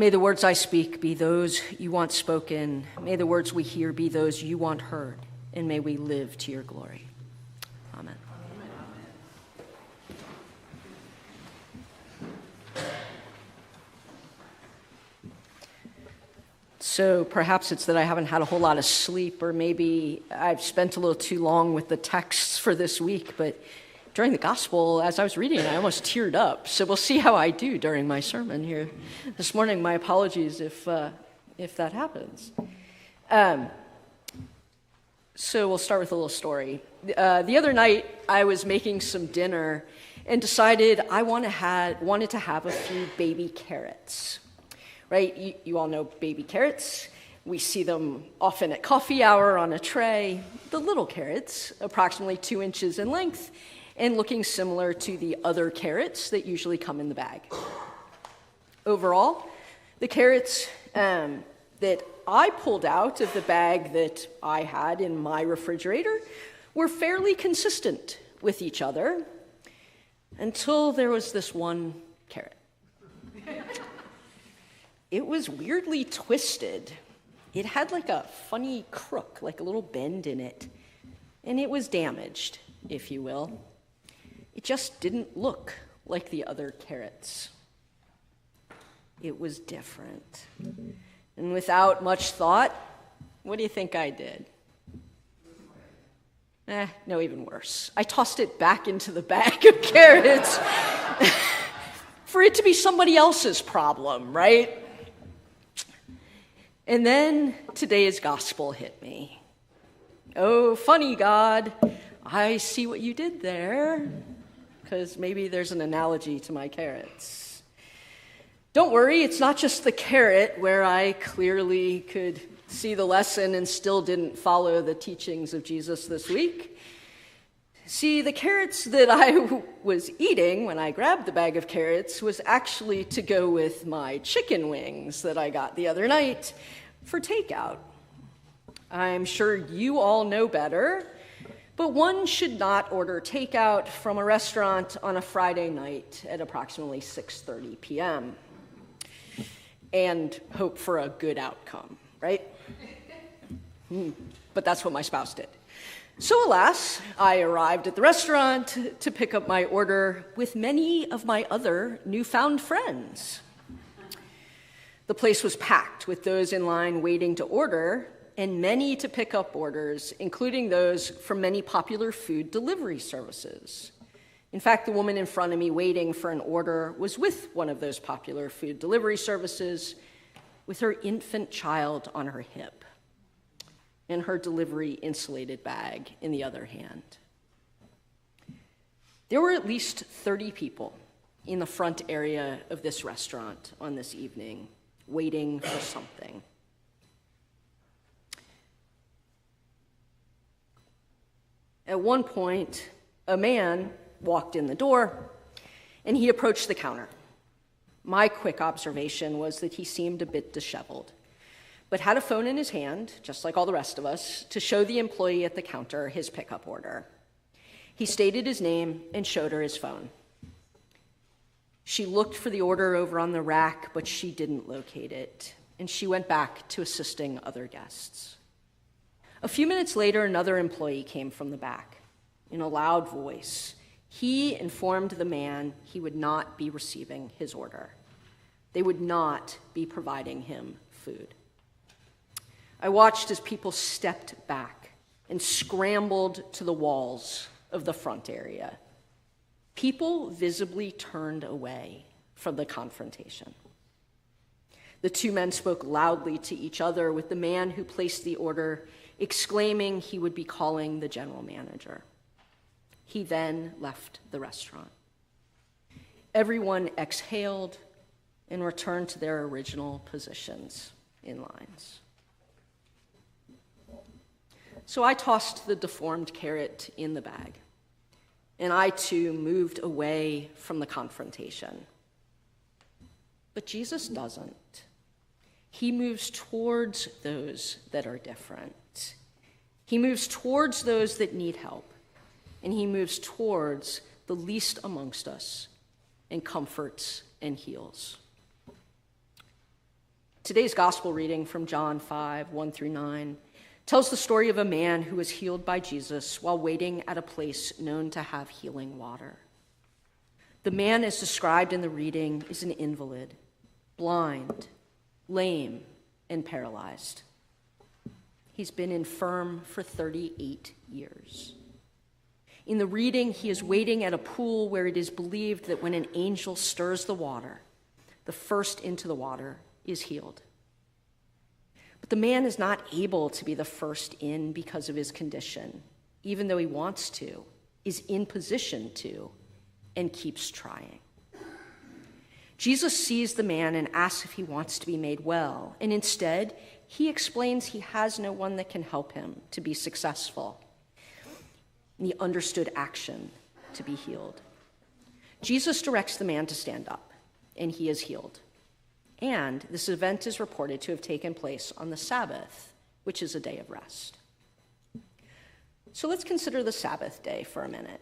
May the words I speak be those you want spoken. May the words we hear be those you want heard. And may we live to your glory. Amen. So perhaps it's that I haven't had a whole lot of sleep, or maybe I've spent a little too long with the texts for this week, but during the gospel, as I was reading, I almost teared up. So we'll see how I do during my sermon here this morning. My apologies if that happens. So we'll start with a little story. The other night, I was making some dinner and decided I wanted to have a few baby carrots. Right? You all know baby carrots. We see them often at coffee hour on a tray. The little carrots, approximately 2 inches in length, and looking similar to the other carrots that usually come in the bag. Overall, the carrots that I pulled out of the bag that I had in my refrigerator were fairly consistent with each other until there was this one carrot. It was weirdly twisted. It had like a funny crook, like a little bend in it, and it was damaged, if you will. It just didn't look like the other carrots. It was different. And without much thought, what do you think I did? No, even worse. I tossed it back into the bag of carrots for it to be somebody else's problem, right? And then today's gospel hit me. Oh, funny God, I see what you did there, because maybe there's an analogy to my carrots. Don't worry, it's not just the carrot where I clearly could see the lesson and still didn't follow the teachings of Jesus this week. See, the carrots that I was eating when I grabbed the bag of carrots was actually to go with my chicken wings that I got the other night for takeout. I'm sure you all know better, but one should not order takeout from a restaurant on a Friday night at approximately 6:30 p.m. and hope for a good outcome, right? But that's what my spouse did. So alas, I arrived at the restaurant to pick up my order with many of my other newfound friends. The place was packed with those in line waiting to order, and many to pick up orders, including those from many popular food delivery services. In fact, the woman in front of me waiting for an order was with one of those popular food delivery services with her infant child on her hip and her delivery insulated bag in the other hand. There were at least 30 people in the front area of this restaurant on this evening, waiting for something. At one point, a man walked in the door, and he approached the counter. My quick observation was that he seemed a bit disheveled, but had a phone in his hand, just like all the rest of us, to show the employee at the counter his pickup order. He stated his name and showed her his phone. She looked for the order over on the rack, but she didn't locate it, and she went back to assisting other guests. A few minutes later, another employee came from the back. In a loud voice, he informed the man he would not be receiving his order. They would not be providing him food. I watched as people stepped back and scrambled to the walls of the front area. People visibly turned away from the confrontation. The two men spoke loudly to each other, with the man who placed the order exclaiming he would be calling the general manager. He then left the restaurant. Everyone exhaled and returned to their original positions in lines. So I tossed the deformed carrot in the bag, and I too moved away from the confrontation. But Jesus doesn't. He moves towards those that are different. He moves towards those that need help, and he moves towards the least amongst us and comforts and heals. Today's gospel reading from John 5, 1 through 9, tells the story of a man who was healed by Jesus while waiting at a place known to have healing water. The man, as described in the reading, is an invalid, blind, lame, and paralyzed. He's been infirm for 38 years. In the reading, he is waiting at a pool where it is believed that when an angel stirs the water, the first into the water is healed. But the man is not able to be the first in because of his condition, even though he wants to, is in position to, and keeps trying. Jesus sees the man and asks if he wants to be made well, and instead, he explains he has no one that can help him to be successful. And he understood action to be healed. Jesus directs the man to stand up, and he is healed. And this event is reported to have taken place on the Sabbath, which is a day of rest. So let's consider the Sabbath day for a minute.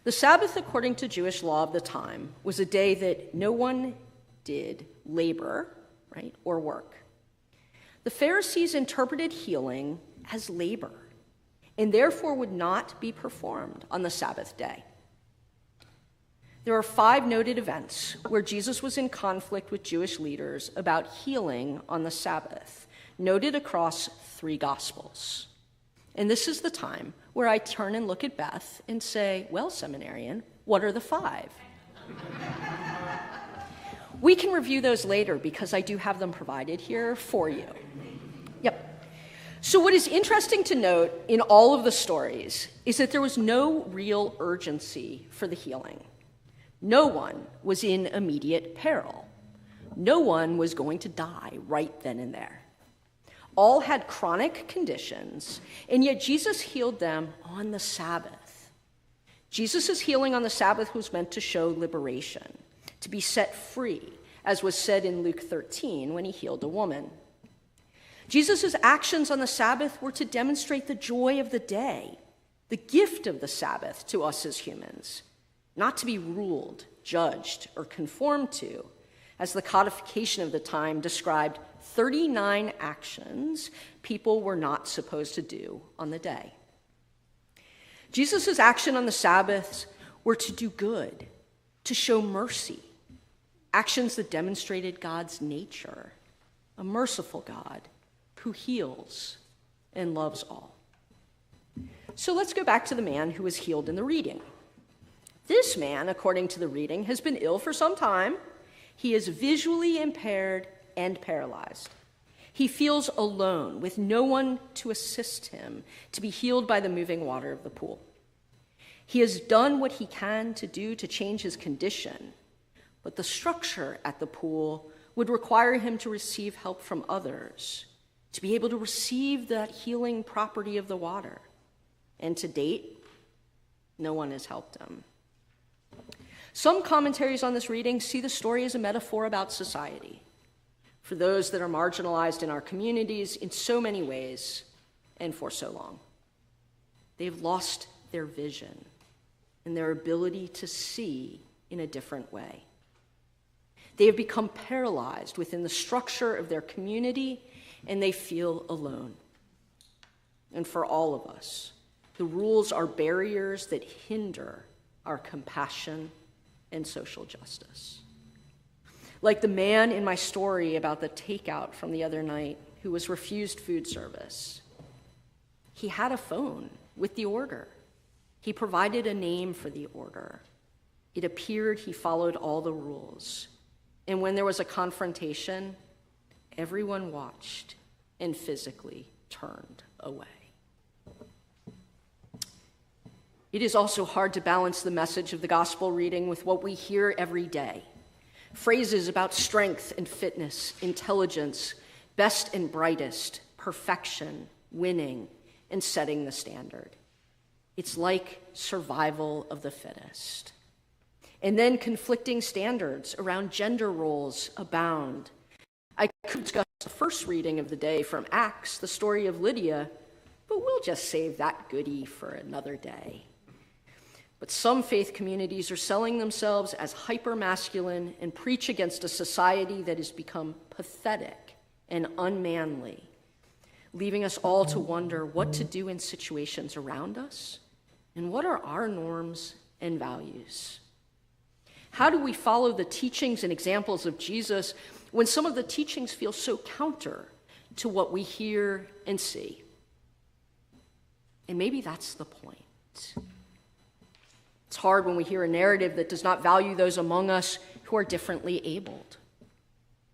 The Sabbath, according to Jewish law of the time, was a day that no one did labor, right, or work. The Pharisees interpreted healing as labor, and therefore would not be performed on the Sabbath day. There are 5 noted events where Jesus was in conflict with Jewish leaders about healing on the Sabbath, noted across 3 Gospels. And this is the time where I turn and look at Beth and say, well, seminarian, what are the 5? We can review those later because I do have them provided here for you. Yep. So what is interesting to note in all of the stories is that there was no real urgency for the healing. No one was in immediate peril. No one was going to die right then and there. All had chronic conditions, and yet Jesus healed them on the Sabbath. Jesus' healing on the Sabbath was meant to show liberation, to be set free, as was said in Luke 13 when he healed a woman. Jesus' actions on the Sabbath were to demonstrate the joy of the day, the gift of the Sabbath to us as humans, not to be ruled, judged, or conformed to, as the codification of the time described 39 actions people were not supposed to do on the day. Jesus' action on the Sabbaths were to do good, to show mercy, actions that demonstrated God's nature, a merciful God who heals and loves all. So let's go back to the man who was healed in the reading. This man, according to the reading, has been ill for some time. He is visually impaired and paralyzed. He feels alone, with no one to assist him to be healed by the moving water of the pool. He has done what he can to do to change his condition, but the structure at the pool would require him to receive help from others, to be able to receive that healing property of the water. And to date, no one has helped him. Some commentaries on this reading see the story as a metaphor about society, for those that are marginalized in our communities in so many ways and for so long. They've lost their vision and their ability to see in a different way. They have become paralyzed within the structure of their community, and they feel alone. And for all of us, the rules are barriers that hinder our compassion and social justice. Like the man in my story about the takeout from the other night who was refused food service. He had a phone with the order. He provided a name for the order. It appeared he followed all the rules. And when there was a confrontation, everyone watched and physically turned away. It is also hard to balance the message of the gospel reading with what we hear every day. Phrases about strength and fitness, intelligence, best and brightest, perfection, winning, and setting the standard. It's like survival of the fittest. And then conflicting standards around gender roles abound. I could discuss the first reading of the day from Acts, the story of Lydia, but we'll just save that goodie for another day. But some faith communities are selling themselves as hyper-masculine and preach against a society that has become pathetic and unmanly, leaving us all to wonder what to do in situations around us and what are our norms and values. How do we follow the teachings and examples of Jesus when some of the teachings feel so counter to what we hear and see? And maybe that's the point. It's hard when we hear a narrative that does not value those among us who are differently abled,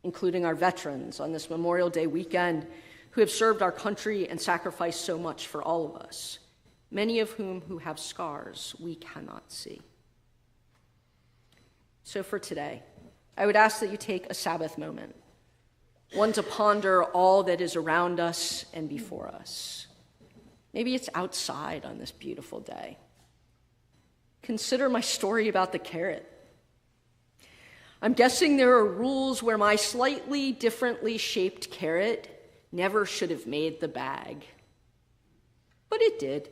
including our veterans on this Memorial Day weekend who have served our country and sacrificed so much for all of us, many of whom who have scars we cannot see. So for today, I would ask that you take a Sabbath moment, one to ponder all that is around us and before us. Maybe it's outside on this beautiful day. Consider my story about the carrot. I'm guessing there are rules where my slightly differently shaped carrot never should have made the bag. But it did.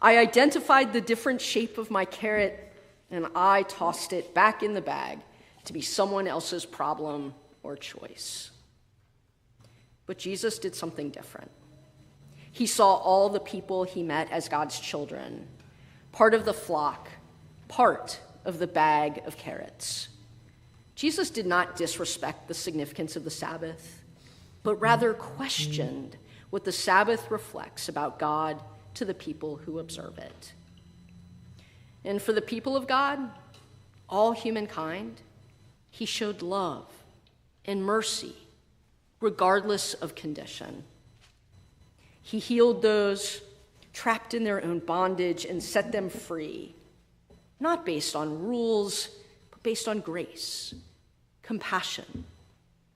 I identified the different shape of my carrot, and I tossed it back in the bag to be someone else's problem or choice. But Jesus did something different. He saw all the people he met as God's children, part of the flock, part of the bag of carrots. Jesus did not disrespect the significance of the Sabbath, but rather questioned what the Sabbath reflects about God to the people who observe it. And for the people of God, all humankind, he showed love and mercy, regardless of condition. He healed those trapped in their own bondage and set them free, not based on rules, but based on grace, compassion,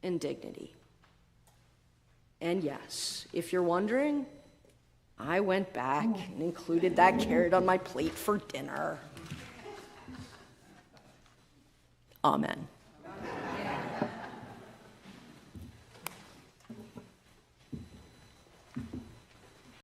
and dignity. And yes, if you're wondering, I went back and included that carrot on my plate for dinner. Amen.